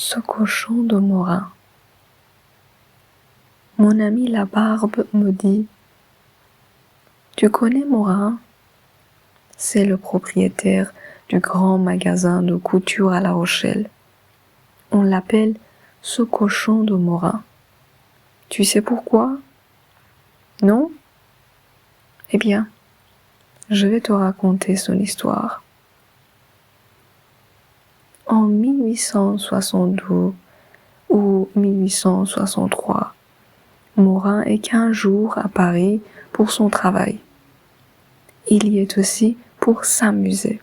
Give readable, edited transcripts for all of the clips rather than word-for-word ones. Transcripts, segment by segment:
Ce cochon de Morin. Mon ami la barbe me dit: Tu connais Morin? C'est le propriétaire du grand magasin de couture à La Rochelle. On l'appelle ce cochon de Morin. Tu sais pourquoi? Non? Eh bien, je vais te raconter son histoire. En 1862 ou 1863, Morin est 15 jours à Paris pour son travail. Il y est aussi pour s'amuser.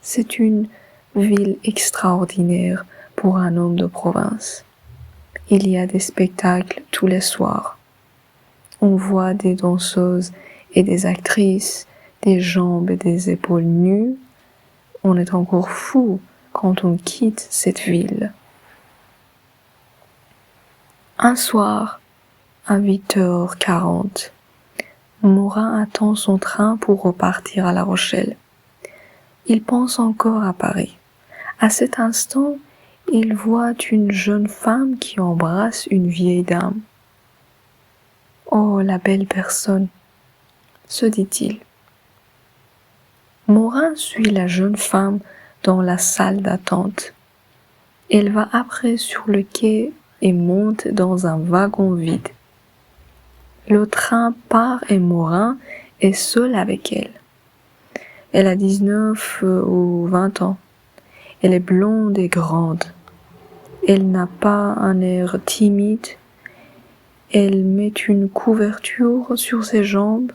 C'est une ville extraordinaire pour un homme de province. Il y a des spectacles tous les soirs. On voit des danseuses et des actrices, des jambes et des épaules nues. On est encore fou quand on quitte cette ville. Un soir, à 8h40, Morin attend son train pour repartir à La Rochelle. Il pense encore à Paris. À cet instant, il voit une jeune femme qui embrasse une vieille dame. Oh, la belle personne, se dit-il. Morin suit la jeune femme dans la salle d'attente. Elle va après sur le quai et monte dans un wagon vide. Le train part et Morin est seul avec elle. Elle a 19 ou 20 ans. Elle est blonde et grande. Elle n'a pas un air timide. Elle met une couverture sur ses jambes,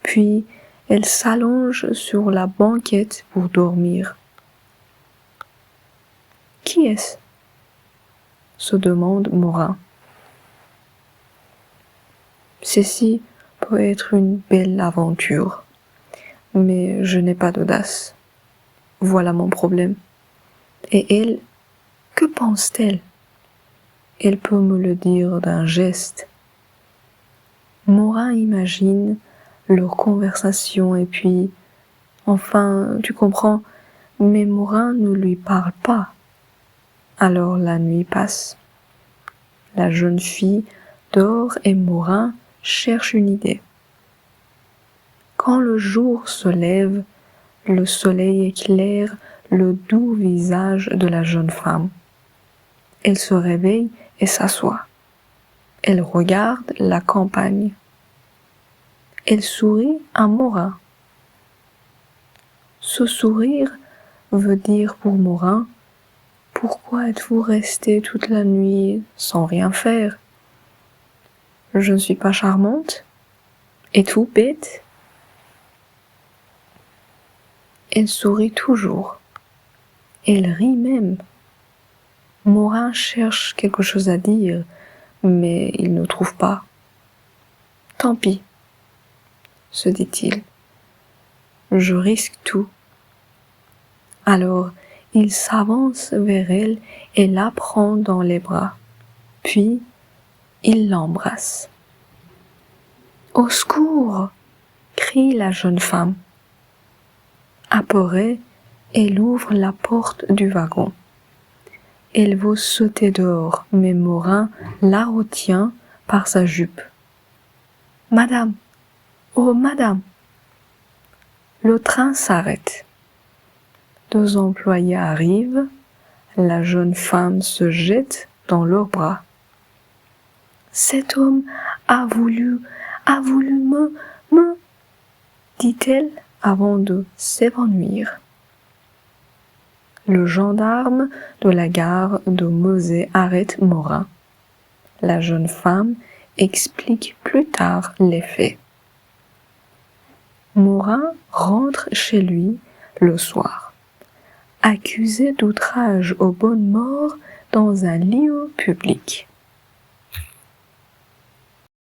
puis elle s'allonge sur la banquette pour dormir. Qui est-ce? Se demande Morin. Ceci peut être une belle aventure, mais je n'ai pas d'audace. Voilà mon problème. Et elle, que pense-t-elle? Elle peut me le dire d'un geste. Morin imagine leur conversation et puis, enfin, tu comprends, mais Morin ne lui parle pas. Alors la nuit passe. La jeune fille dort et Morin cherche une idée. Quand le jour se lève, le soleil éclaire le doux visage de la jeune femme. Elle se réveille et s'assoit. Elle regarde la campagne. Elle sourit à Morin. Ce sourire veut dire pour Morin: Pourquoi êtes-vous resté toute la nuit sans rien faire? Je ne suis pas charmante? Êtes-vous bête? Elle sourit toujours. Elle rit même. Morin cherche quelque chose à dire, mais il ne trouve pas. Tant pis, se dit-il. Je risque tout. Alors, il s'avance vers elle et la prend dans les bras. Puis, il l'embrasse. Au secours! Crie la jeune femme. Apeurée, elle ouvre la porte du wagon. Elle veut sauter dehors, mais Morin la retient par sa jupe. Madame! Oh, madame! Le train s'arrête. 2 employés arrivent. La jeune femme se jette dans leurs bras. Cet homme a voulu me, dit-elle avant de s'évanouir. Le gendarme de la gare de Mauzé arrête Morin. La jeune femme explique plus tard les faits. Morin rentre chez lui le soir, accusé d'outrage aux bonnes mœurs dans un lieu public.